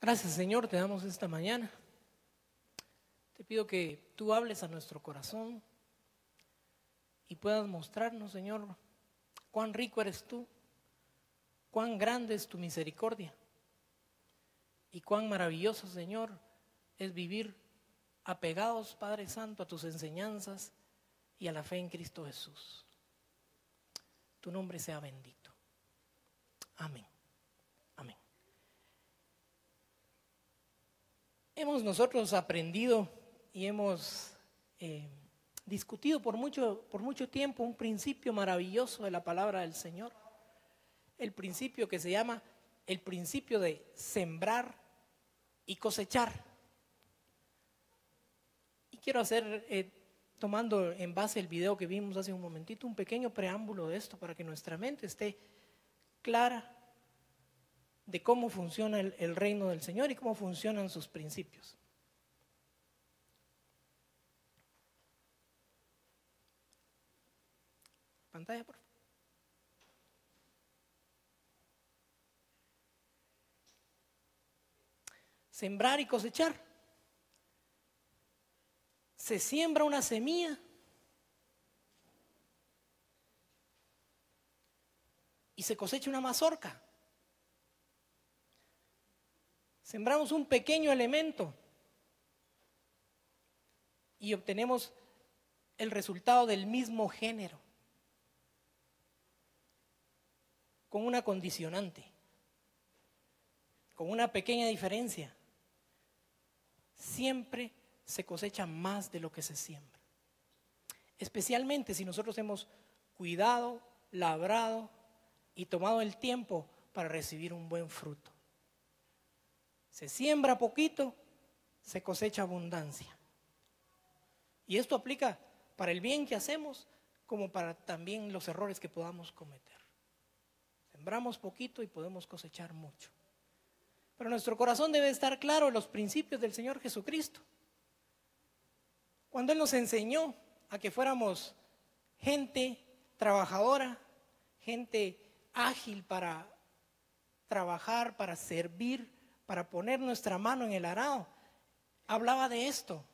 Gracias, Señor, te damos esta mañana. Te pido que tú hables a nuestro corazón y puedas mostrarnos, Señor, cuán rico eres tú, cuán grande es tu misericordia y cuán maravilloso, Señor, es vivir apegados, Padre Santo, a tus enseñanzas y a la fe en Cristo Jesús. Tu nombre sea bendito. Amén. Amén. Hemos nosotros aprendido y hemos discutido por mucho tiempo un principio maravilloso de la palabra del Señor. El principio que se llama el principio de sembrar y cosechar. Y quiero hacer, tomando en base el video que vimos hace un momentito, un pequeño preámbulo de esto para que nuestra mente esté clara de cómo funciona el reino del Señor y cómo funcionan sus principios. Pantalla, por favor. Sembrar y cosechar. Se siembra una semilla y se cosecha una mazorca. Sembramos un pequeño elemento y obtenemos el resultado del mismo género, con una condicionante, con una pequeña diferencia. Siempre se cosecha más de lo que se siembra. Especialmente si nosotros hemos cuidado, labrado y tomado el tiempo para recibir un buen fruto. Se siembra poquito, se cosecha abundancia. Y esto aplica para el bien que hacemos como para también los errores que podamos cometer. Sembramos poquito y podemos cosechar mucho. Pero nuestro corazón debe estar claro en los principios del Señor Jesucristo. Cuando Él nos enseñó a que fuéramos gente trabajadora, gente ágil para trabajar, para servir, para poner nuestra mano en el arado, hablaba de esto,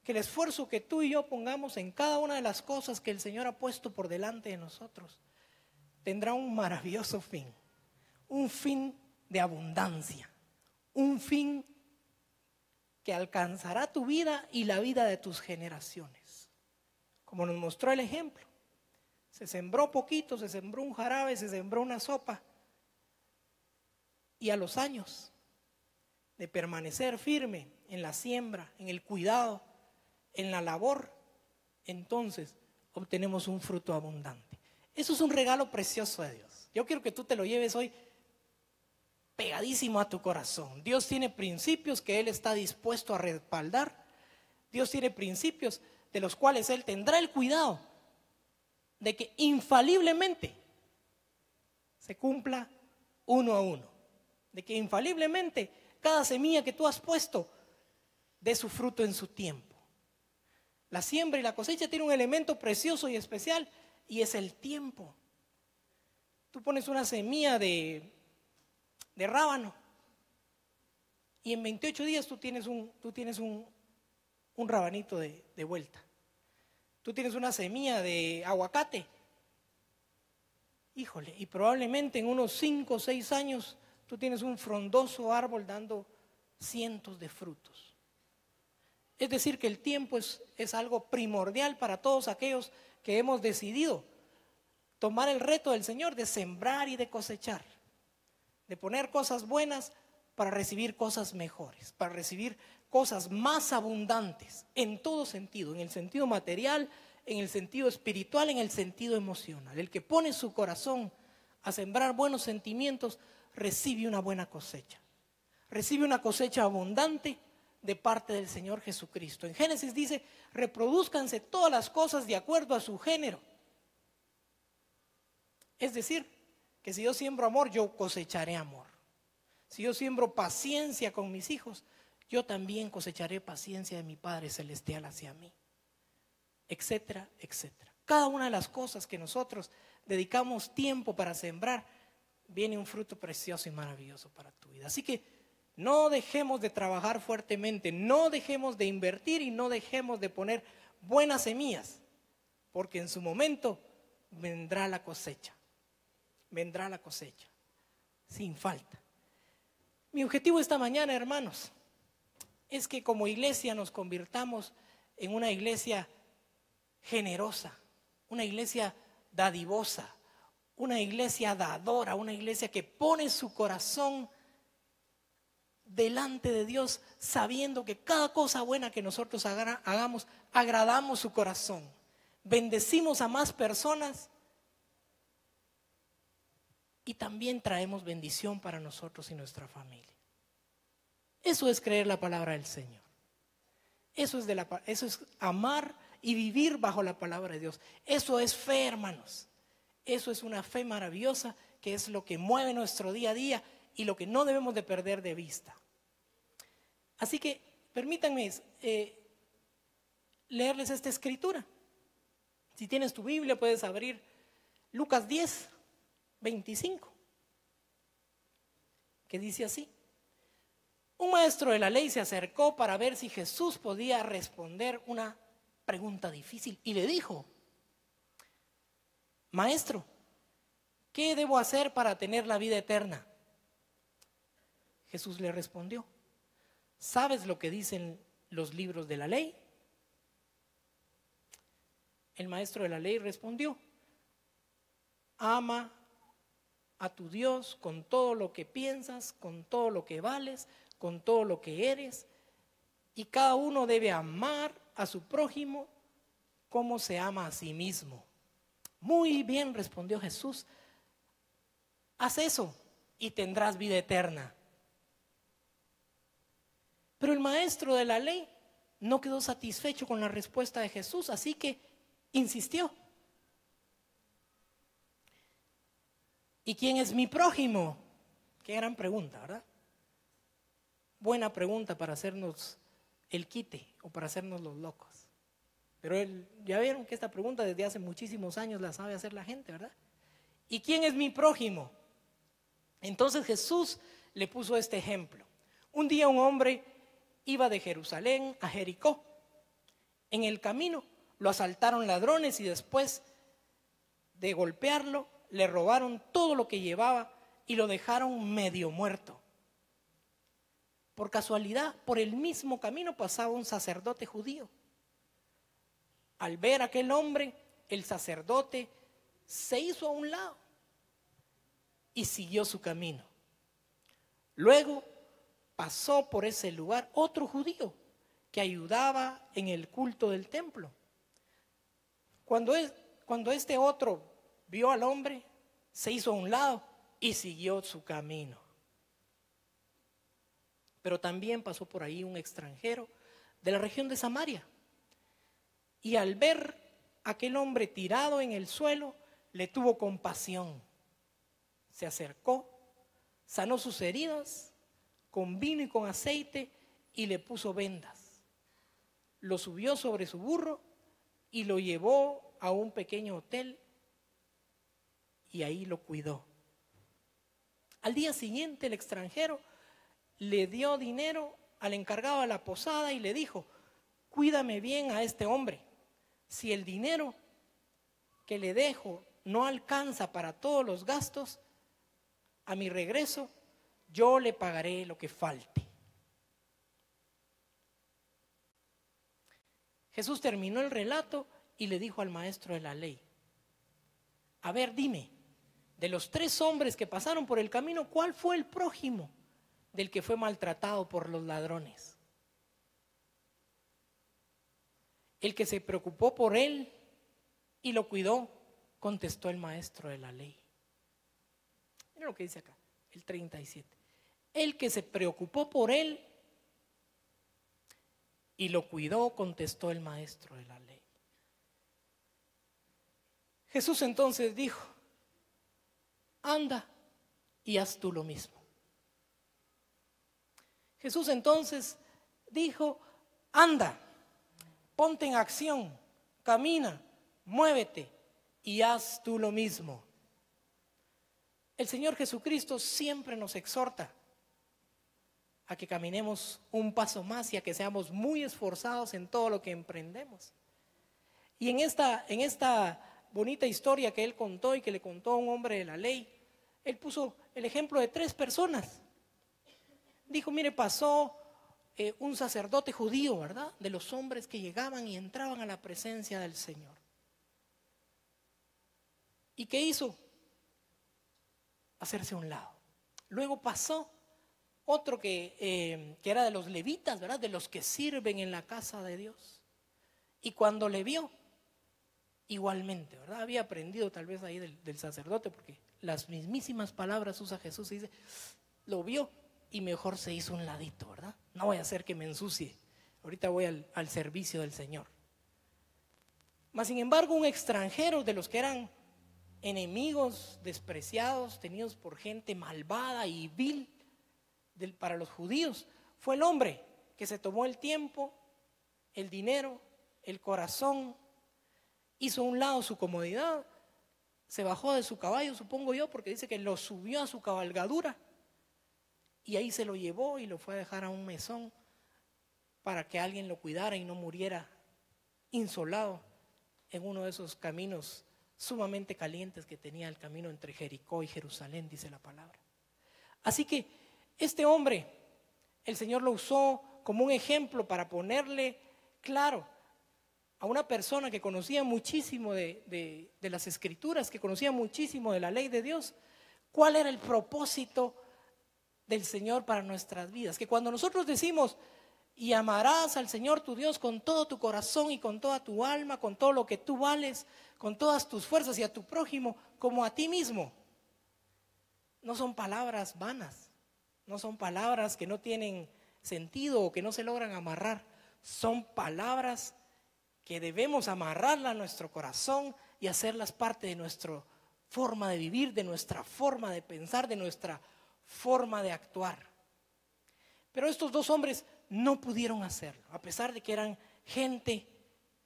que el esfuerzo que tú y yo pongamos en cada una de las cosas que el Señor ha puesto por delante de nosotros, tendrá un maravilloso fin, un fin de abundancia, un fin que alcanzará tu vida y la vida de tus generaciones. Como nos mostró el ejemplo, se sembró poquito, se sembró un jarabe, se sembró una sopa, y a los años de permanecer firme en la siembra, en el cuidado, en la labor, entonces obtenemos un fruto abundante. Eso es un regalo precioso de Dios. Yo quiero que tú te lo lleves hoy pegadísimo a tu corazón. Dios tiene principios que Él está dispuesto a respaldar. Dios tiene principios de los cuales Él tendrá el cuidado de que infaliblemente se cumpla uno a uno. De que infaliblemente cada semilla que tú has puesto dé su fruto en su tiempo. La siembra y la cosecha tienen un elemento precioso y especial, y es el tiempo. Tú pones una semilla de rábano y en 28 días tú tienes un rabanito de vuelta. Tú tienes una semilla de aguacate, híjole, y probablemente en unos 5 o 6 años tú tienes un frondoso árbol dando cientos de frutos. Es decir, que el tiempo es algo primordial para todos aquellos que hemos decidido tomar el reto del Señor de sembrar y de cosechar, de poner cosas buenas para recibir cosas mejores, para recibir cosas más abundantes en todo sentido, en el sentido material, en el sentido espiritual, en el sentido emocional. El que pone su corazón a sembrar buenos sentimientos recibe una buena cosecha. Recibe una cosecha abundante de parte del Señor Jesucristo. En Génesis dice, reproduzcanse todas las cosas de acuerdo a su género. Es decir, que si yo siembro amor, yo cosecharé amor. Si yo siembro paciencia con mis hijos, yo también cosecharé paciencia de mi Padre Celestial hacia mí. Etcétera, etcétera. Cada una de las cosas que nosotros dedicamos tiempo para sembrar, viene un fruto precioso y maravilloso para tu vida. Así que No dejemos de trabajar fuertemente, no dejemos de invertir y no dejemos de poner buenas semillas, porque en su momento vendrá la cosecha, sin falta. Mi objetivo esta mañana, hermanos, es que como iglesia nos convirtamos en una iglesia generosa, una iglesia dadivosa, una iglesia dadora, una iglesia que pone su corazón delante de Dios, sabiendo que cada cosa buena que nosotros hagamos, agradamos su corazón, bendecimos a más personas y también traemos bendición para nosotros y nuestra familia. Eso es creer la palabra del Señor. Eso es amar y vivir bajo la palabra de Dios. Eso es fe, hermanos. Eso es una fe maravillosa que es lo que mueve nuestro día a día y lo que no debemos de perder de vista. Así que permítanme leerles esta escritura. Si tienes tu Biblia puedes abrir Lucas 10, 25, que dice así: un maestro de la ley se acercó para ver si Jesús podía responder una pregunta difícil y le dijo: Maestro, ¿qué debo hacer para tener la vida eterna? Jesús le respondió: ¿sabes lo que dicen los libros de la ley? El maestro de la ley respondió: ama a tu Dios con todo lo que piensas, con todo lo que vales, con todo lo que eres, y cada uno debe amar a su prójimo como se ama a sí mismo. Muy bien, respondió Jesús, haz eso y tendrás vida eterna. Pero el maestro de la ley no quedó satisfecho con la respuesta de Jesús, así que insistió: ¿y quién es mi prójimo? Qué gran pregunta, ¿verdad? Buena pregunta para hacernos el quite o para hacernos los locos. Pero ya vieron que esta pregunta desde hace muchísimos años la sabe hacer la gente, ¿verdad? ¿Y quién es mi prójimo? Entonces Jesús le puso este ejemplo. Un día un hombre iba de Jerusalén a Jericó. En el camino lo asaltaron ladrones y después de golpearlo, le robaron todo lo que llevaba y lo dejaron medio muerto. Por casualidad, por el mismo camino pasaba un sacerdote judío. Al ver a aquel hombre, el sacerdote se hizo a un lado y siguió su camino. Luego pasó por ese lugar otro judío que ayudaba en el culto del templo. Cuando este otro vio al hombre, se hizo a un lado y siguió su camino. Pero también pasó por ahí un extranjero de la región de Samaria. Y al ver a aquel hombre tirado en el suelo, le tuvo compasión. Se acercó, sanó sus heridas con vino y con aceite y le puso vendas. Lo subió sobre su burro y lo llevó a un pequeño hotel y ahí lo cuidó. Al día siguiente el extranjero le dio dinero al encargado de la posada y le dijo: cuídame bien a este hombre. Si el dinero que le dejo no alcanza para todos los gastos, a mi regreso yo le pagaré lo que falte. Jesús terminó el relato y le dijo al maestro de la ley: a ver, dime, de los 3 hombres que pasaron por el camino, ¿cuál fue el prójimo del que fue maltratado por los ladrones? El que se preocupó por él y lo cuidó, contestó el maestro de la ley. Miren lo que dice acá, el 37. El que se preocupó por él y lo cuidó, contestó el maestro de la ley. Jesús entonces dijo: anda y haz tú lo mismo. Jesús entonces dijo: anda, ponte en acción, camina, muévete y haz tú lo mismo. El Señor Jesucristo siempre nos exhorta a que caminemos un paso más y a que seamos muy esforzados en todo lo que emprendemos. Y en esta bonita historia que él contó y que le contó a un hombre de la ley, él puso el ejemplo de 3 personas. Dijo, mire, pasó un sacerdote judío, ¿verdad? De los hombres que llegaban y entraban a la presencia del Señor. ¿Y qué hizo? Hacerse a un lado. Luego pasó otro que era de los levitas, ¿verdad? De los que sirven en la casa de Dios. Y cuando le vio, igualmente, ¿verdad? Había aprendido tal vez ahí del sacerdote, porque las mismísimas palabras usa Jesús y dice, lo vio y mejor se hizo un ladito, ¿verdad? No voy a hacer que me ensucie. Ahorita voy al servicio del Señor. Mas sin embargo, un extranjero de los que eran enemigos, despreciados, tenidos por gente malvada y vil para los judíos, fue el hombre que se tomó el tiempo, el dinero, el corazón, hizo a un lado su comodidad, se bajó de su caballo, supongo yo, porque dice que lo subió a su cabalgadura y ahí se lo llevó y lo fue a dejar a un mesón para que alguien lo cuidara y no muriera insolado en uno de esos caminos sumamente calientes que tenía el camino entre Jericó y Jerusalén, dice la palabra. Así que este hombre, el Señor lo usó como un ejemplo para ponerle claro a una persona que conocía muchísimo de las Escrituras, que conocía muchísimo de la ley de Dios, cuál era el propósito del Señor para nuestras vidas. Que cuando nosotros decimos, y amarás al Señor tu Dios con todo tu corazón y con toda tu alma, con todo lo que tú vales, con todas tus fuerzas y a tu prójimo como a ti mismo, no son palabras vanas, no son palabras que no tienen sentido o que no se logran amarrar, son palabras que debemos amarrarlas a nuestro corazón y hacerlas parte de nuestra forma de vivir, de nuestra forma de pensar, de nuestra forma de actuar. Pero estos 2 hombres no pudieron hacerlo, a pesar de que eran gente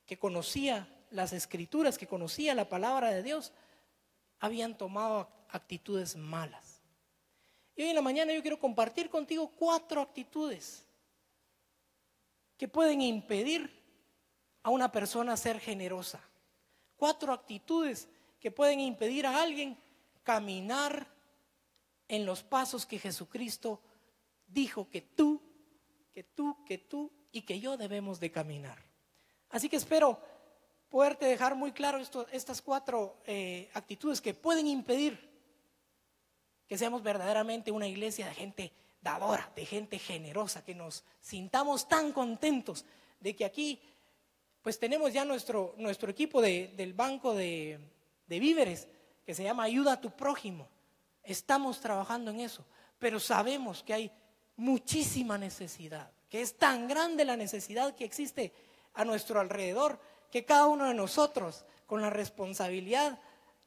que conocía las Escrituras, que conocía la palabra de Dios, habían tomado actitudes malas. Y hoy en la mañana yo quiero compartir contigo 4 actitudes que pueden impedir a una persona ser generosa. 4 actitudes que pueden impedir a alguien caminar en los pasos que Jesucristo dijo que tú y que yo debemos de caminar. Así que espero poderte dejar muy claro estas 4 actitudes que pueden impedir que seamos verdaderamente una iglesia de gente dadora, de gente generosa, que nos sintamos tan contentos de que aquí pues tenemos ya nuestro equipo del banco de víveres que se llama Ayuda a tu Prójimo. Estamos trabajando en eso, pero sabemos que hay muchísima necesidad, que es tan grande la necesidad que existe a nuestro alrededor, que cada uno de nosotros, con la responsabilidad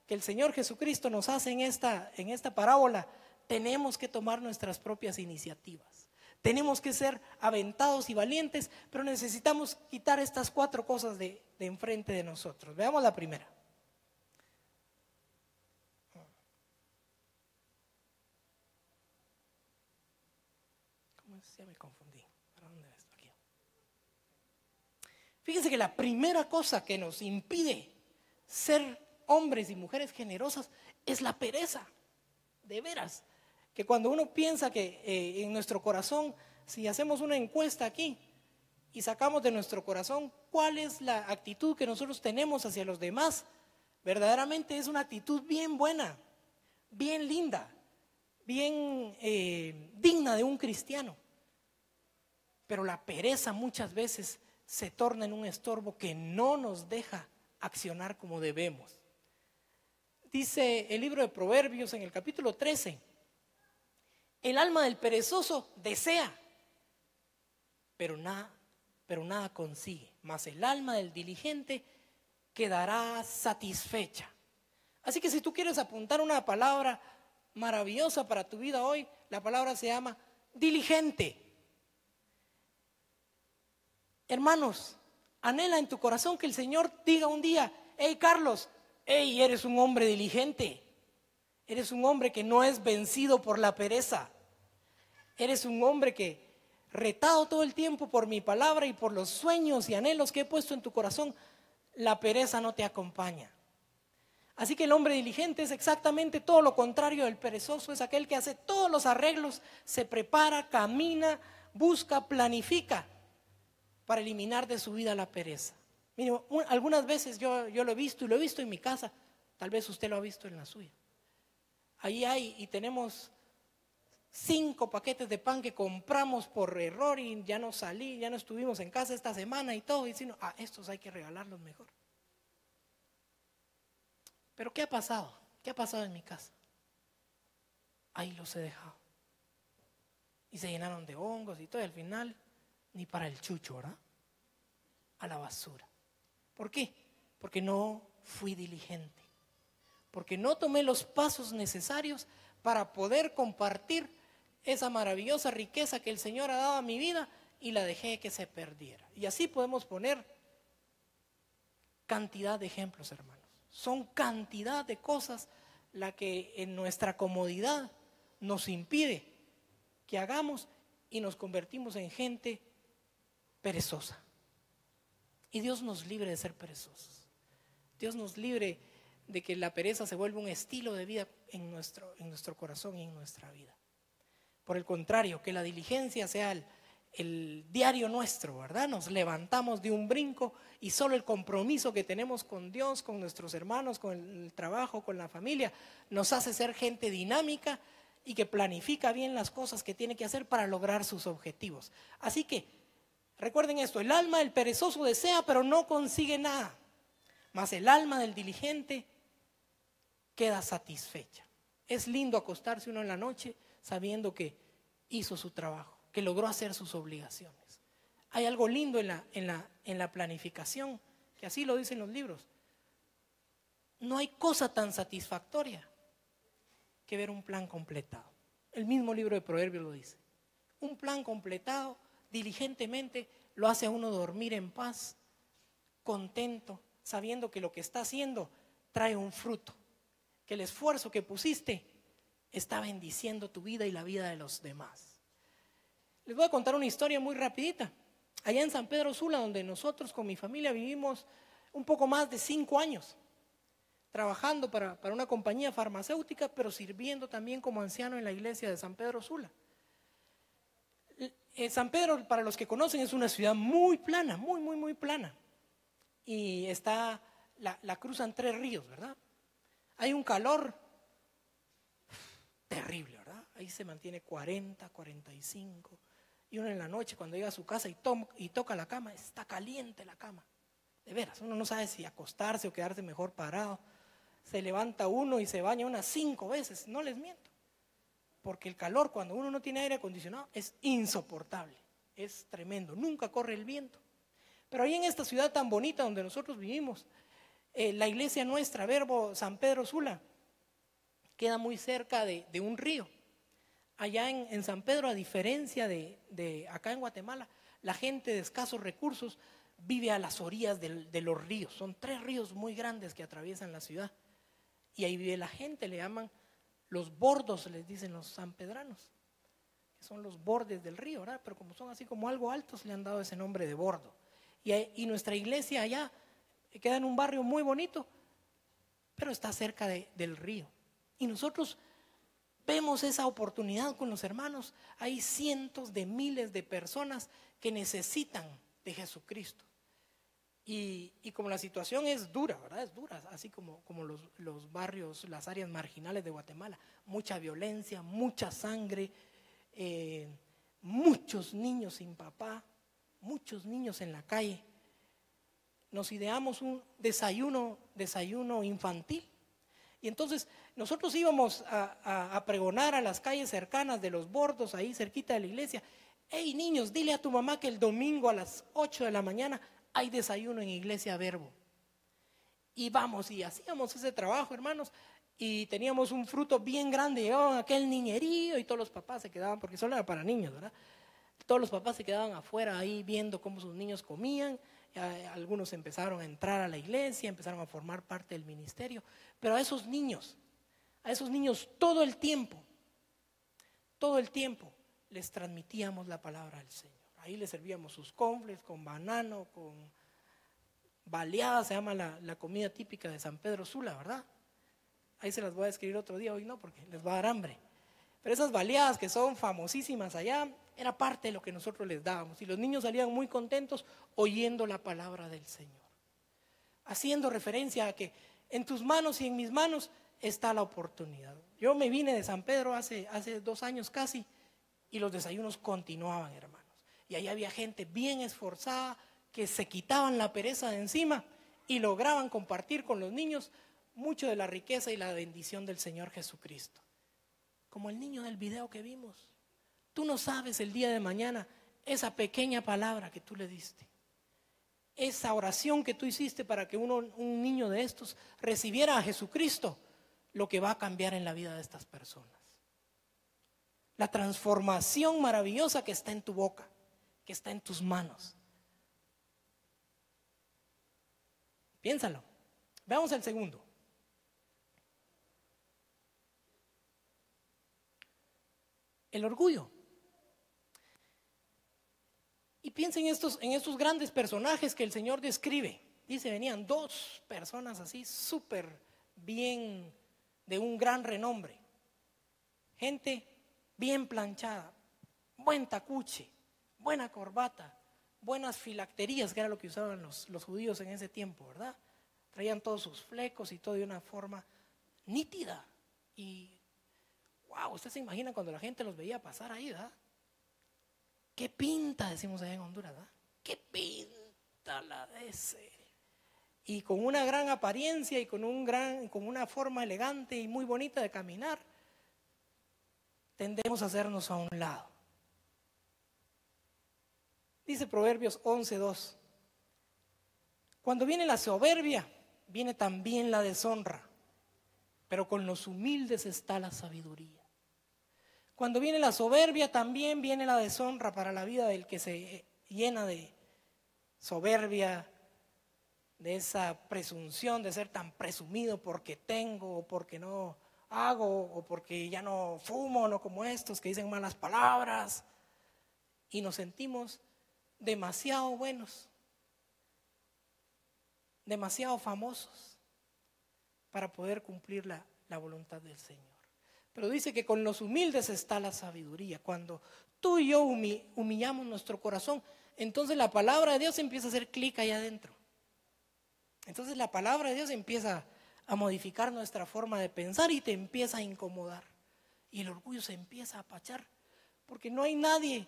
que el Señor Jesucristo nos hace en esta parábola, tenemos que tomar nuestras propias iniciativas. Tenemos que ser aventados y valientes, pero necesitamos quitar estas 4 cosas de enfrente de nosotros. Veamos la primera. ¿Cómo es? Ya me confundí. ¿Para dónde es? Aquí. Fíjense que la primera cosa que nos impide ser hombres y mujeres generosas es la pereza. De veras, que cuando uno piensa que en nuestro corazón, si hacemos una encuesta aquí y sacamos de nuestro corazón cuál es la actitud que nosotros tenemos hacia los demás, verdaderamente es una actitud bien buena, bien linda, bien digna de un cristiano. Pero la pereza muchas veces se torna en un estorbo que no nos deja accionar como debemos. Dice el libro de Proverbios en el capítulo 13, el alma del perezoso desea, pero nada consigue, mas el alma del diligente quedará satisfecha. Así que si tú quieres apuntar una palabra maravillosa para tu vida hoy, la palabra se llama diligente. Hermanos, anhela en tu corazón que el Señor diga un día, hey Carlos, hey, eres un hombre diligente, eres un hombre que no es vencido por la pereza, Eres un hombre que, retado todo el tiempo por mi palabra y por los sueños y anhelos que he puesto en tu corazón, la pereza no te acompaña. Así que el hombre diligente es exactamente todo lo contrario del perezoso, es aquel que hace todos los arreglos, se prepara, camina, busca, planifica para eliminar de su vida la pereza. Mire, algunas veces yo lo he visto y lo he visto en mi casa, tal vez usted lo ha visto en la suya. Ahí hay y tenemos 5 paquetes de pan que compramos por error y ya no estuvimos en casa esta semana y todo, y diciendo, estos hay que regalarlos mejor. Pero ¿qué ha pasado? ¿Qué ha pasado en mi casa? Ahí los he dejado. Y se llenaron de hongos y todo, y al final, ni para el chucho, ¿verdad? A la basura. ¿Por qué? Porque no fui diligente. Porque no tomé los pasos necesarios para poder compartir esa maravillosa riqueza que el Señor ha dado a mi vida y la dejé que se perdiera. Y así podemos poner cantidad de ejemplos, hermanos. Son cantidad de cosas la que en nuestra comodidad nos impide que hagamos y nos convertimos en gente perezosa. Y Dios nos libre de ser perezosos. Dios nos libre de que la pereza se vuelva un estilo de vida en nuestro corazón y en nuestra vida. Por el contrario, que la diligencia sea el diario nuestro, ¿verdad? Nos levantamos de un brinco y solo el compromiso que tenemos con Dios, con nuestros hermanos, con el trabajo, con la familia, nos hace ser gente dinámica y que planifica bien las cosas que tiene que hacer para lograr sus objetivos. Así que, recuerden esto, el alma del perezoso desea pero no consigue nada, mas el alma del diligente queda satisfecha. Es lindo acostarse uno en la noche sabiendo que hizo su trabajo, que logró hacer sus obligaciones. Hay algo lindo en la planificación, que así lo dicen los libros. No hay cosa tan satisfactoria que ver un plan completado. El mismo libro de Proverbios lo dice. Un plan completado diligentemente lo hace a uno dormir en paz, contento, sabiendo que lo que está haciendo trae un fruto, que el esfuerzo que pusiste está bendiciendo tu vida y la vida de los demás. Les voy a contar una historia muy rapidita. Allá en San Pedro Sula, donde nosotros con mi familia vivimos un poco más de 5 años, trabajando para una compañía farmacéutica, pero sirviendo también como anciano en la iglesia de San Pedro Sula. San Pedro, para los que conocen, es una ciudad muy plana, muy plana. Y la cruzan 3 ríos, ¿verdad? Hay un calor terrible, ¿verdad? Ahí se mantiene 40, 45. Y uno en la noche cuando llega a su casa y toca la cama, está caliente la cama. De veras, uno no sabe si acostarse o quedarse mejor parado. Se levanta uno y se baña unas 5 veces, no les miento. Porque el calor cuando uno no tiene aire acondicionado es insoportable, es tremendo, nunca corre el viento. Pero ahí en esta ciudad tan bonita donde nosotros vivimos, la iglesia nuestra, Verbo San Pedro Sula, queda muy cerca de un río. Allá en San Pedro, a diferencia de acá en Guatemala, la gente de escasos recursos vive a las orillas de los ríos. Son 3 ríos muy grandes que atraviesan la ciudad. Y ahí vive la gente, le llaman los bordos, les dicen los sanpedranos, que son los bordes del río, ¿verdad? Pero como son así como algo altos, le han dado ese nombre de bordo. Y nuestra iglesia allá queda en un barrio muy bonito, pero está cerca del río. Y nosotros vemos esa oportunidad con los hermanos. Hay cientos de miles de personas que necesitan de Jesucristo. Y como la situación es dura, ¿verdad? Es dura, así como los barrios, las áreas marginales de Guatemala. Mucha violencia, mucha sangre, muchos niños sin papá, muchos niños en la calle. Nos ideamos un desayuno infantil. Y entonces nosotros íbamos a pregonar a las calles cercanas de los bordos, ahí cerquita de la iglesia. Hey niños, dile a tu mamá que el domingo a las 8 de la mañana hay desayuno en Iglesia Verbo. Y vamos, y hacíamos ese trabajo, hermanos, y teníamos un fruto bien grande. Llevaban aquel niñerío y todos los papás se quedaban, porque solo era para niños, ¿verdad? Todos los papás se quedaban afuera ahí viendo cómo sus niños comían. Algunos empezaron a entrar a la iglesia, empezaron a formar parte del ministerio. Pero a esos niños todo el tiempo les transmitíamos la palabra del Señor. Ahí les servíamos sus confles con banano, con baleada, se llama la comida típica de San Pedro Sula, ¿verdad? Ahí se las voy a escribir otro día, hoy no, porque les va a dar hambre. Pero esas baleadas que son famosísimas allá, era parte de lo que nosotros les dábamos. Y los niños salían muy contentos oyendo la palabra del Señor. Haciendo referencia a que en tus manos y en mis manos está la oportunidad. Yo me vine de San Pedro hace 2 años casi y los desayunos continuaban, hermanos. Y ahí había gente bien esforzada que se quitaban la pereza de encima y lograban compartir con los niños mucho de la riqueza y la bendición del Señor Jesucristo. Como el niño del video que vimos. Tú no sabes el día de mañana esa pequeña palabra que tú le diste. Esa oración que tú hiciste para que un niño de estos recibiera a Jesucristo, lo que va a cambiar en la vida de estas personas. La transformación maravillosa que está en tu boca, que está en tus manos. Piénsalo. Veamos el segundo. El orgullo. Y piensa en estos grandes personajes que el Señor describe. Dice, venían 2 personas así súper bien, de un gran renombre. Gente bien planchada, buen tacuche, buena corbata, buenas filacterías, que era lo que usaban los judíos en ese tiempo, ¿verdad? Traían todos sus flecos y todo de una forma nítida. Y, wow, usted se imagina cuando la gente los veía pasar ahí, ¿verdad? ¿Qué pinta? Decimos allá en Honduras, ¿verdad? ¿Qué pinta la de ese? Y con una gran apariencia y con una forma elegante y muy bonita de caminar, tendemos a hacernos a un lado. Dice Proverbios 11:2. Cuando viene la soberbia, viene también la deshonra, pero con los humildes está la sabiduría. Cuando viene la soberbia, también viene la deshonra para la vida del que se llena de soberbia, de esa presunción de ser tan presumido porque tengo o porque no hago o porque ya no fumo, no como estos que dicen malas palabras y nos sentimos demasiado buenos, demasiado famosos para poder cumplir la voluntad del Señor. Pero dice que con los humildes está la sabiduría. Cuando tú y yo humillamos nuestro corazón, entonces la palabra de Dios empieza a hacer clic ahí adentro. Entonces la palabra de Dios empieza a modificar nuestra forma de pensar y te empieza a incomodar. Y el orgullo se empieza a apachar, porque no hay nadie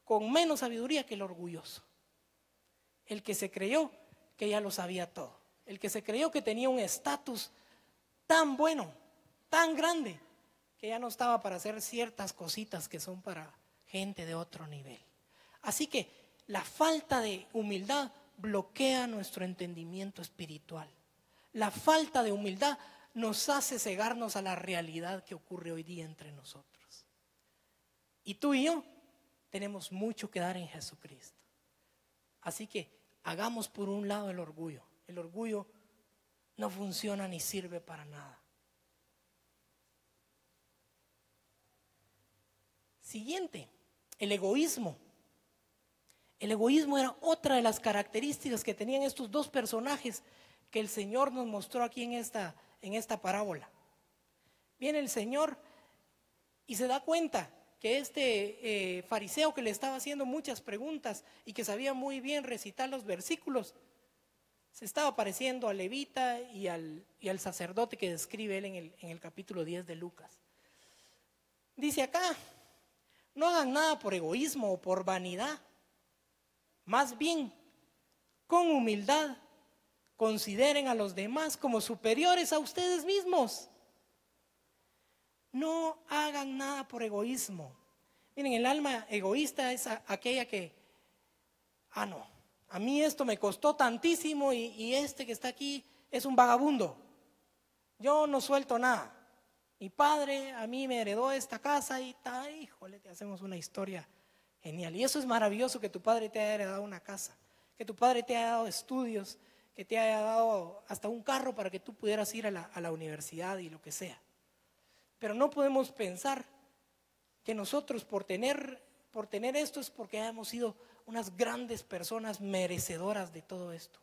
con menos sabiduría que el orgulloso. El que se creyó que ya lo sabía todo. El que se creyó que tenía un estatus tan bueno, tan grande, que ya no estaba para hacer ciertas cositas que son para gente de otro nivel. Así que la falta de humildad bloquea nuestro entendimiento espiritual. La falta de humildad nos hace cegarnos a la realidad que ocurre hoy día entre nosotros. Y tú y yo tenemos mucho que dar en Jesucristo. Así que hagamos por un lado el orgullo. El orgullo no funciona ni sirve para nada. Siguiente, el egoísmo. El egoísmo era otra de las características que tenían estos 2 personajes que el Señor nos mostró aquí en esta parábola. Viene el Señor y se da cuenta que este fariseo que le estaba haciendo muchas preguntas y que sabía muy bien recitar los versículos, se estaba pareciendo al levita y al sacerdote que describe él en el capítulo 10 de Lucas. Dice acá, no hagan nada por egoísmo o por vanidad, más bien con humildad consideren a los demás como superiores a ustedes mismos. No hagan nada por egoísmo. Miren, el alma egoísta es aquella que, no, a mí esto me costó tantísimo y este que está aquí es un vagabundo. Yo no suelto nada. Mi padre a mí me heredó esta casa y híjole, te hacemos una historia genial. Y eso es maravilloso, que tu padre te haya heredado una casa, que tu padre te haya dado estudios, que te haya dado hasta un carro para que tú pudieras ir a la universidad y lo que sea. Pero no podemos pensar que nosotros por tener esto es porque hemos sido unas grandes personas merecedoras de todo esto.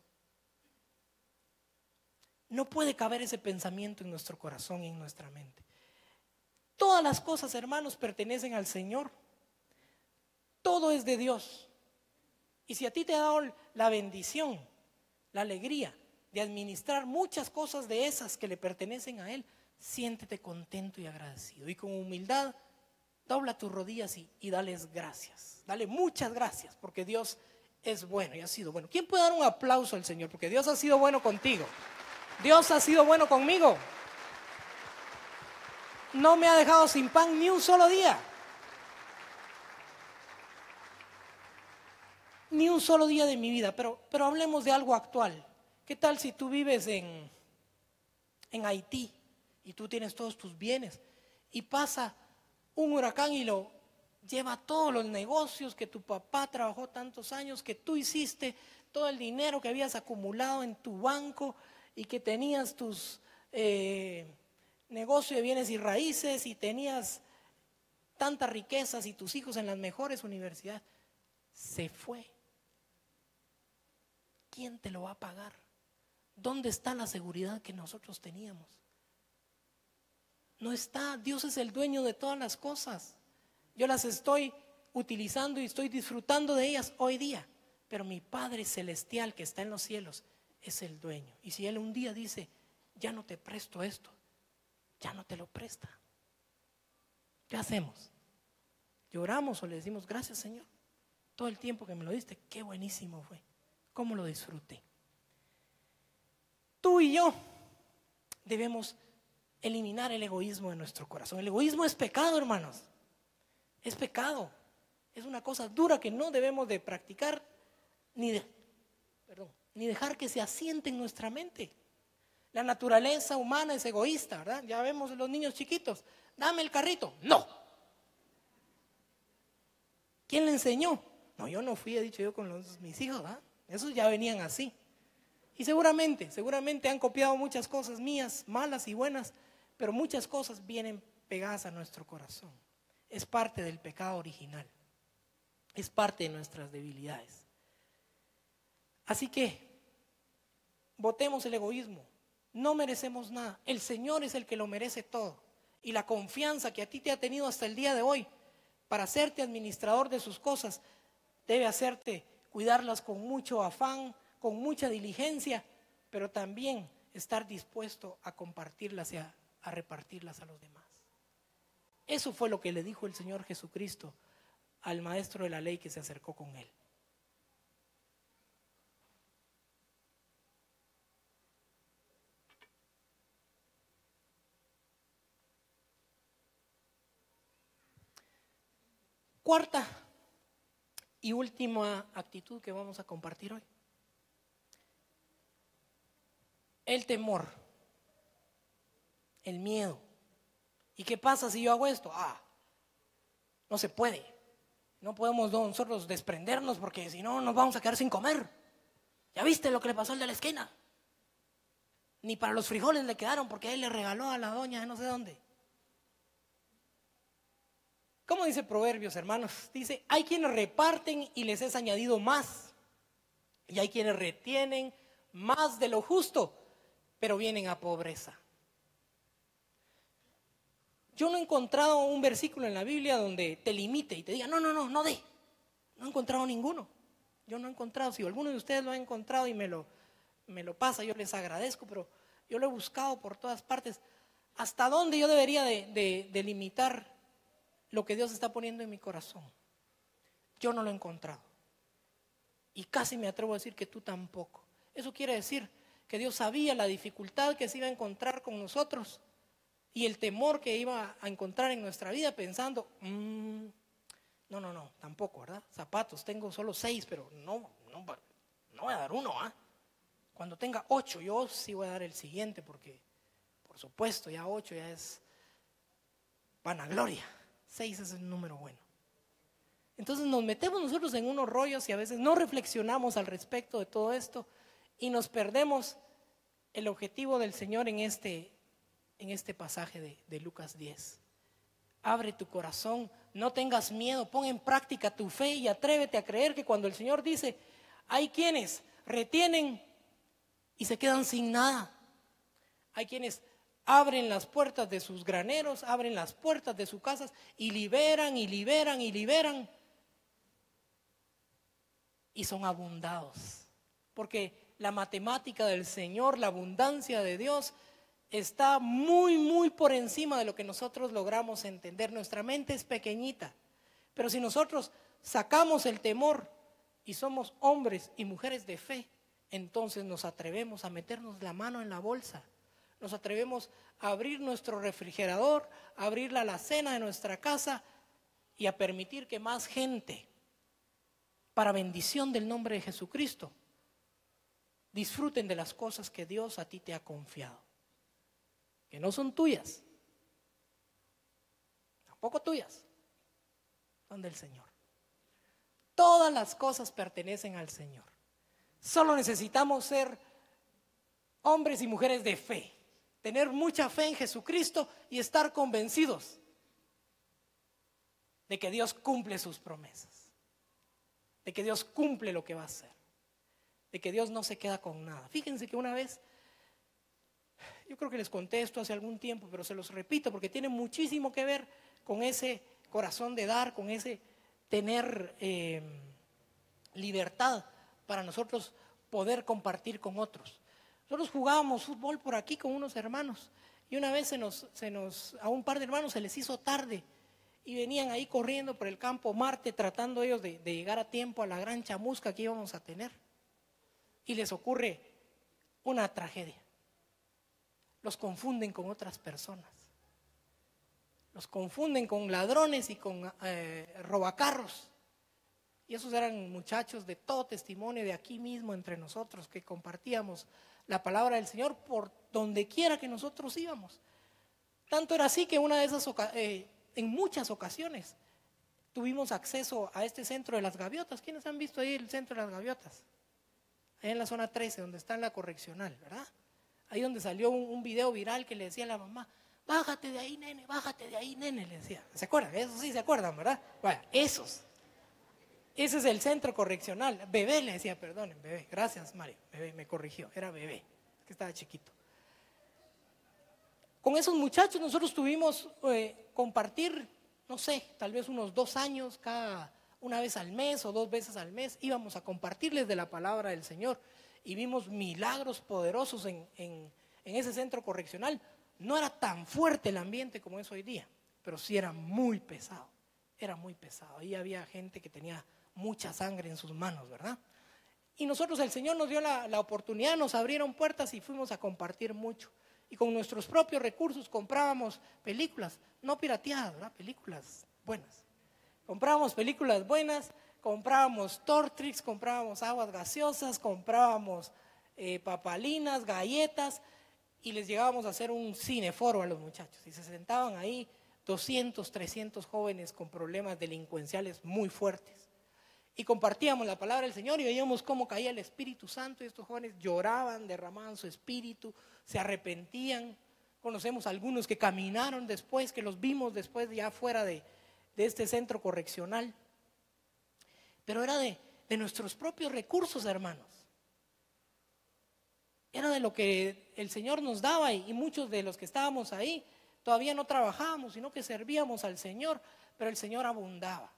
No puede caber ese pensamiento en nuestro corazón y en nuestra mente. Todas las cosas, hermanos, pertenecen al Señor. Todo es de Dios. Y si a ti te ha dado la bendición, la alegría de administrar muchas cosas de esas que le pertenecen a Él, siéntete contento y agradecido. Y con humildad, dobla tus rodillas y dales gracias. Dale muchas gracias, porque Dios es bueno y ha sido bueno. ¿Quién puede dar un aplauso al Señor? Porque Dios ha sido bueno contigo. Dios ha sido bueno conmigo. No me ha dejado sin pan ni un solo día. Ni un solo día de mi vida. Pero hablemos de algo actual. ¿Qué tal si tú vives en Haití y tú tienes todos tus bienes y pasa un huracán y lo lleva todos los negocios que tu papá trabajó tantos años, que tú hiciste, todo el dinero que habías acumulado en tu banco y que tenías tus negocios de bienes y raíces y tenías tantas riquezas y tus hijos en las mejores universidades? Se fue. ¿Quién te lo va a pagar? ¿Dónde está la seguridad que nosotros teníamos? No está. Dios es el dueño de todas las cosas. Yo las estoy utilizando y estoy disfrutando de ellas hoy día, pero mi Padre Celestial que está en los cielos es el dueño. Y si Él un día dice, ya no te presto esto, ya no te lo presta, ¿qué hacemos? ¿Lloramos o le decimos, gracias Señor? Todo el tiempo que me lo diste, qué buenísimo fue, cómo lo disfruté. Tú y yo debemos eliminar el egoísmo de nuestro corazón. El egoísmo es pecado, hermanos. Es pecado. Es una cosa dura que no debemos de practicar ni dejar que se asiente en nuestra mente. La naturaleza humana es egoísta, ¿verdad? Ya vemos a los niños chiquitos. Dame el carrito. No. ¿Quién le enseñó? No, yo no fui, he dicho yo con mis hijos, ¿verdad? Esos ya venían así. Y seguramente han copiado muchas cosas mías, malas y buenas, pero muchas cosas vienen pegadas a nuestro corazón. Es parte del pecado original. Es parte de nuestras debilidades. Así que, botemos el egoísmo. No merecemos nada. El Señor es el que lo merece todo. Y la confianza que a ti te ha tenido hasta el día de hoy para hacerte administrador de sus cosas, debe hacerte cuidarlas con mucho afán, con mucha diligencia, pero también estar dispuesto a compartirlas y a repartirlas a los demás. Eso fue lo que le dijo el Señor Jesucristo al maestro de la ley que se acercó con él. Cuarta y última actitud que vamos a compartir hoy. El temor, el miedo. ¿Y qué pasa si yo hago esto? No se puede. No podemos nosotros desprendernos porque si no nos vamos a quedar sin comer. ¿Ya viste lo que le pasó al de la esquina? Ni para los frijoles le quedaron porque él le regaló a la doña de no sé dónde. ¿Cómo dice Proverbios, hermanos? Dice, hay quienes reparten y les es añadido más. Y hay quienes retienen más de lo justo, pero vienen a pobreza. Yo no he encontrado un versículo en la Biblia donde te limite y te diga, no dé. No he encontrado ninguno. Yo no he encontrado. Si alguno de ustedes lo ha encontrado y me lo pasa, yo les agradezco, pero yo lo he buscado por todas partes. ¿Hasta dónde yo debería de limitar lo que Dios está poniendo en mi corazón? Yo no lo he encontrado. Y casi me atrevo a decir que tú tampoco. Eso quiere decir que Dios sabía la dificultad que se iba a encontrar con nosotros y el temor que iba a encontrar en nuestra vida pensando, no, tampoco, ¿verdad? Zapatos, tengo solo 6, pero no voy a dar uno, Cuando tenga 8, yo sí voy a dar el siguiente porque, por supuesto, ya 8 ya es vanagloria. 6 es el número bueno. Entonces nos metemos nosotros en unos rollos y a veces no reflexionamos al respecto de todo esto y nos perdemos el objetivo del Señor en este pasaje de Lucas 10. abre tu corazón, no tengas miedo, pon en práctica tu fe y atrévete a creer que cuando el Señor dice, hay quienes retienen y se quedan sin nada. Hay quienes abren las puertas de sus graneros, abren las puertas de sus casas y liberan y liberan y liberan. Y son abundados. Porque la matemática del Señor, la abundancia de Dios, está muy, muy por encima de lo que nosotros logramos entender. Nuestra mente es pequeñita. Pero si nosotros sacamos el temor y somos hombres y mujeres de fe, entonces nos atrevemos a meternos la mano en la bolsa. Nos atrevemos a abrir nuestro refrigerador, a abrir la alacena de nuestra casa y a permitir que más gente, para bendición del nombre de Jesucristo, disfruten de las cosas que Dios a ti te ha confiado, que no son tuyas, tampoco tuyas, son del Señor. Todas las cosas pertenecen al Señor. Solo necesitamos ser hombres y mujeres de fe, tener mucha fe en Jesucristo y estar convencidos de que Dios cumple sus promesas, de que Dios cumple lo que va a hacer, de que Dios no se queda con nada. Fíjense que una vez, yo creo que les conté esto hace algún tiempo, pero se los repito porque tiene muchísimo que ver con ese corazón de dar, con ese tener libertad para nosotros poder compartir con otros. Nosotros jugábamos fútbol por aquí con unos hermanos y una vez a un par de hermanos se les hizo tarde y venían ahí corriendo por el campo Marte tratando ellos de llegar a tiempo a la gran chamusca que íbamos a tener y les ocurre una tragedia. Los confunden con otras personas, los confunden con ladrones y con robacarros. Y esos eran muchachos de todo testimonio de aquí mismo entre nosotros que compartíamos la palabra del Señor por donde quiera que nosotros íbamos. Tanto era así que una de esas en muchas ocasiones tuvimos acceso a este centro de las gaviotas. ¿Quiénes han visto ahí el centro de las gaviotas? Ahí en la zona 13, donde está la correccional, ¿verdad? Ahí donde salió un video viral que le decía a la mamá, bájate de ahí, nene, le decía. ¿Se acuerdan? Eso sí se acuerdan, ¿verdad? Bueno, esos. Ese es el centro correccional. Bebé le decía, perdonen, bebé. Gracias, Mario. Bebé me corrigió. Era bebé, que estaba chiquito. Con esos muchachos nosotros tuvimos compartir, no sé, tal vez unos 2 años, una vez al mes o 2 veces al mes, íbamos a compartirles de la palabra del Señor y vimos milagros poderosos en ese centro correccional. No era tan fuerte el ambiente como es hoy día, pero sí era muy pesado. Era muy pesado. Ahí había gente que tenía mucha sangre en sus manos, ¿verdad? Y nosotros, el Señor nos dio la oportunidad, nos abrieron puertas y fuimos a compartir mucho. Y con nuestros propios recursos comprábamos películas, no pirateadas, ¿verdad? Películas buenas. Comprábamos películas buenas, comprábamos Tortrix, comprábamos aguas gaseosas, comprábamos papalinas, galletas y les llegábamos a hacer un cineforo a los muchachos. Y se sentaban ahí 200, 300 jóvenes con problemas delincuenciales muy fuertes. Y compartíamos la palabra del Señor y veíamos cómo caía el Espíritu Santo y estos jóvenes lloraban, derramaban su espíritu, se arrepentían. Conocemos algunos que caminaron después, que los vimos después ya fuera de este centro correccional. Pero era de nuestros propios recursos, hermanos. Era de lo que el Señor nos daba y muchos de los que estábamos ahí todavía no trabajábamos, sino que servíamos al Señor, pero el Señor abundaba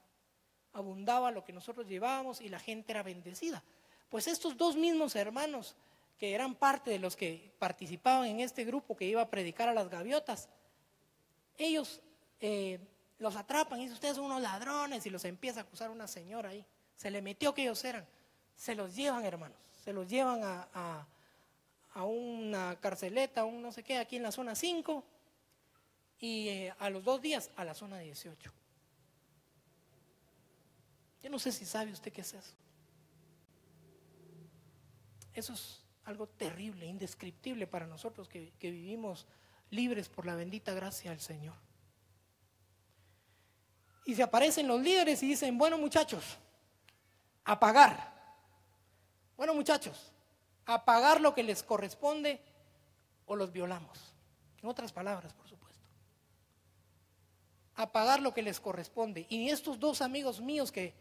lo que nosotros llevábamos y la gente era bendecida. Pues estos 2 mismos hermanos que eran parte de los que participaban en este grupo que iba a predicar a las gaviotas, ellos los atrapan y dicen, ustedes son unos ladrones, y los empieza a acusar una señora ahí. Se le metió que ellos eran. Se los llevan, hermanos, se los llevan a una carceleta, un no sé qué, aquí en la zona 5 y a los 2 días a la zona 18. Yo no sé si sabe usted qué es eso. Eso es algo terrible, indescriptible para nosotros que vivimos libres por la bendita gracia del Señor. Y se aparecen los líderes y dicen, bueno muchachos, a pagar. Bueno muchachos, a pagar lo que les corresponde o los violamos. En otras palabras, por supuesto. a pagar lo que les corresponde. Y estos dos amigos míos que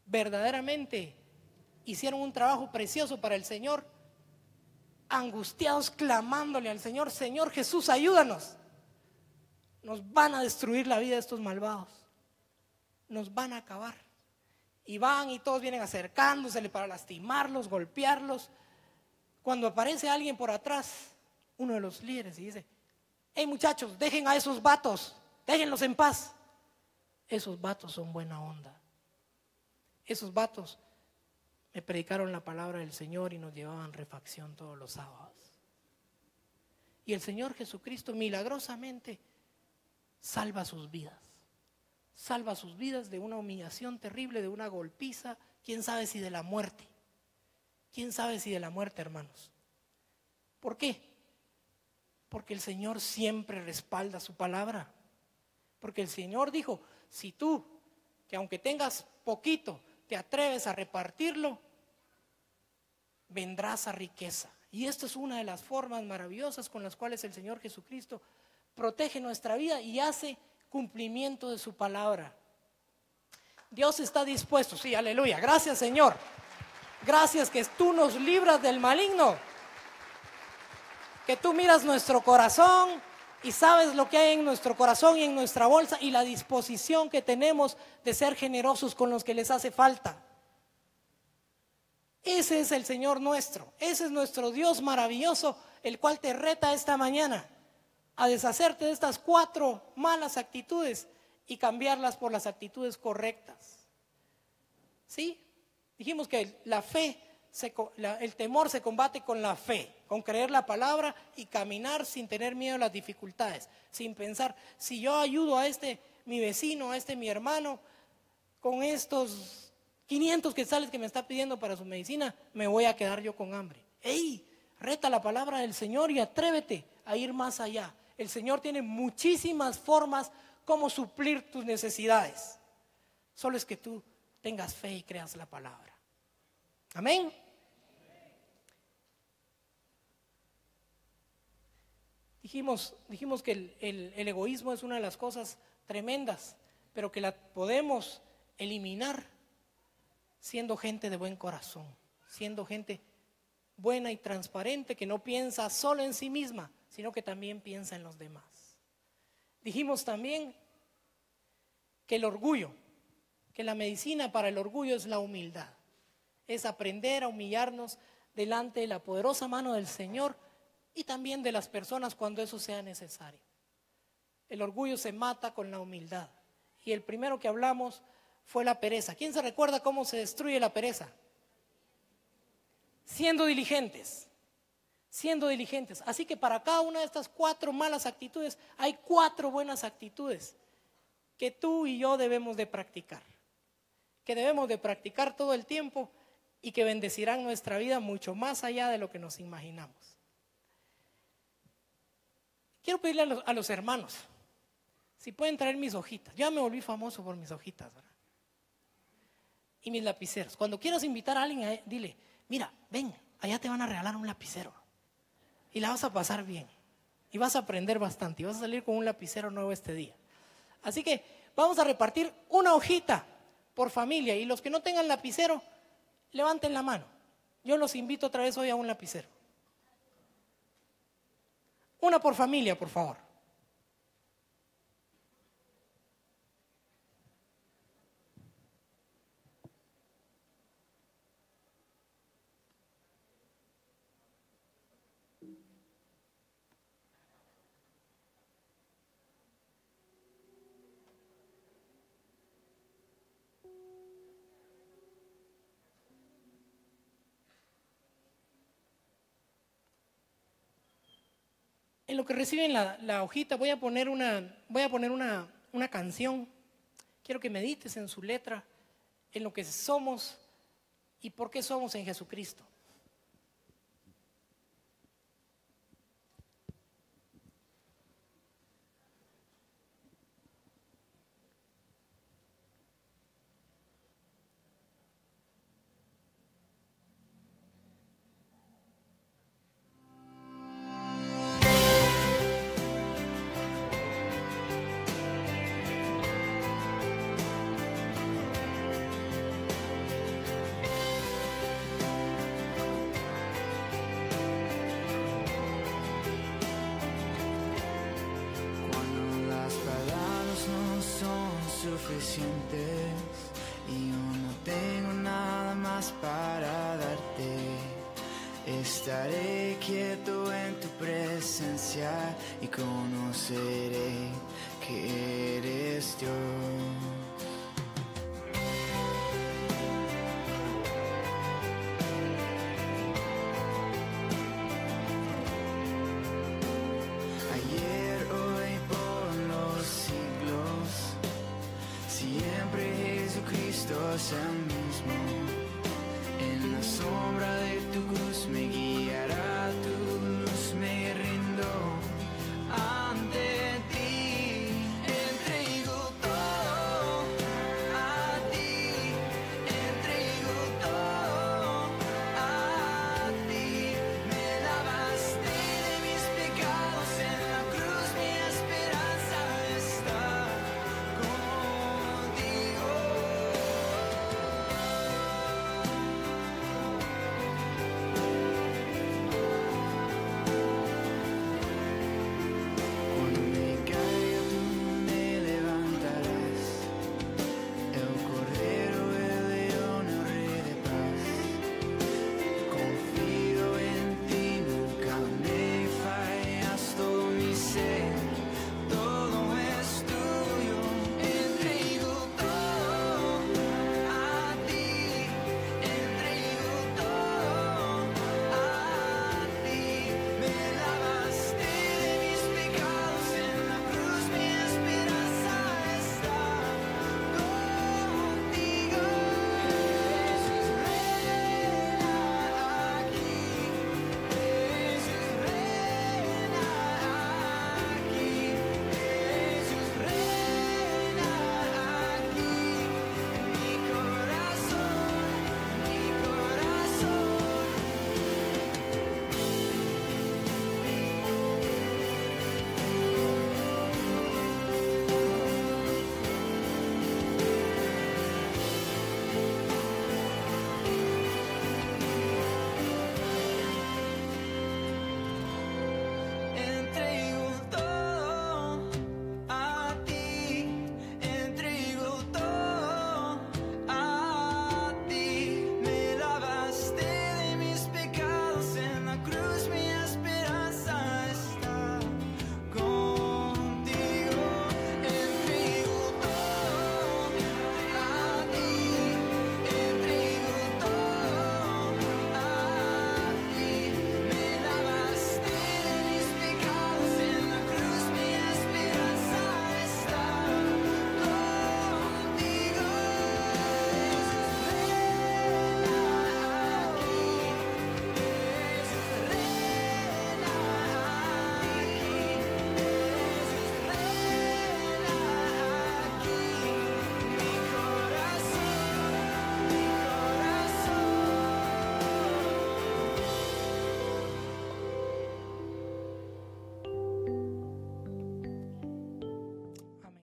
verdaderamente hicieron un trabajo precioso para el Señor, angustiados clamándole al Señor: Señor Jesús, ayúdanos. Nos van a destruir la vida de estos malvados, nos van a acabar. Y van y todos vienen acercándosele para lastimarlos, golpearlos. Cuando aparece alguien por atrás, uno de los líderes, y dice: hey muchachos, dejen a esos vatos, déjenlos en paz. Esos vatos son buena onda. Esos vatos me predicaron la palabra del Señor y nos llevaban refacción todos los sábados. Y el Señor Jesucristo milagrosamente salva sus vidas. Salva sus vidas de una humillación terrible, de una golpiza, quién sabe si de la muerte. Quién sabe si de la muerte, hermanos. ¿Por qué? Porque el Señor siempre respalda su palabra. Porque el Señor dijo: si tú, que aunque tengas poquito, te atreves a repartirlo, vendrás a riqueza. Y esta es una de las formas maravillosas con las cuales el Señor Jesucristo protege nuestra vida y hace cumplimiento de su palabra. Dios está dispuesto, sí, aleluya, gracias Señor. Gracias que tú nos libras del maligno, que tú miras nuestro corazón y sabes lo que hay en nuestro corazón y en nuestra bolsa y la disposición que tenemos de ser generosos con los que les hace falta. Ese es el Señor nuestro, ese es nuestro Dios maravilloso, el cual te reta esta mañana a deshacerte de estas 4 malas actitudes y cambiarlas por las actitudes correctas. ¿Sí? Dijimos que la fe, el temor se combate con la fe, con creer la palabra y caminar sin tener miedo a las dificultades, sin pensar: si yo ayudo a mi vecino, a mi hermano, con estos 500 quetzales que me está pidiendo para su medicina, me voy a quedar yo con hambre. ¡Ey! Reta la palabra del Señor y atrévete a ir más allá. El Señor tiene muchísimas formas como suplir tus necesidades. Solo es que tú tengas fe y creas la palabra. Amén. Dijimos que el egoísmo es una de las cosas tremendas, pero que la podemos eliminar siendo gente de buen corazón, siendo gente buena y transparente, que no piensa solo en sí misma, sino que también piensa en los demás. Dijimos también que el orgullo, que la medicina para el orgullo es la humildad, es aprender a humillarnos delante de la poderosa mano del Señor y también de las personas cuando eso sea necesario. El orgullo se mata con la humildad. Y el primero que hablamos fue la pereza. ¿Quién se recuerda cómo se destruye la pereza? Siendo diligentes. Siendo diligentes. Así que para cada una de estas 4 malas actitudes hay 4 buenas actitudes que tú y yo debemos de practicar. Que debemos de practicar todo el tiempo y que bendecirán nuestra vida mucho más allá de lo que nos imaginamos. Quiero pedirle a los hermanos si pueden traer mis hojitas. Ya me volví famoso por mis hojitas, ¿verdad? Y mis lapiceros. Cuando quieras invitar a alguien, dile: mira, ven, allá te van a regalar un lapicero y la vas a pasar bien y vas a aprender bastante y vas a salir con un lapicero nuevo este día. Así que vamos a repartir una hojita por familia, y los que no tengan lapicero, levanten la mano. Yo los invito otra vez hoy a un lapicero. Una por familia, por favor. En lo que reciben la hojita, voy a poner una canción. Quiero que medites en su letra, en lo que somos y por qué somos en Jesucristo. suficientes y yo no tengo nada más para darte. Estaré quieto en tu presencia y conoceré que eres Dios. Jesucristo es el mismo, en la sombra de tu cruz me guía.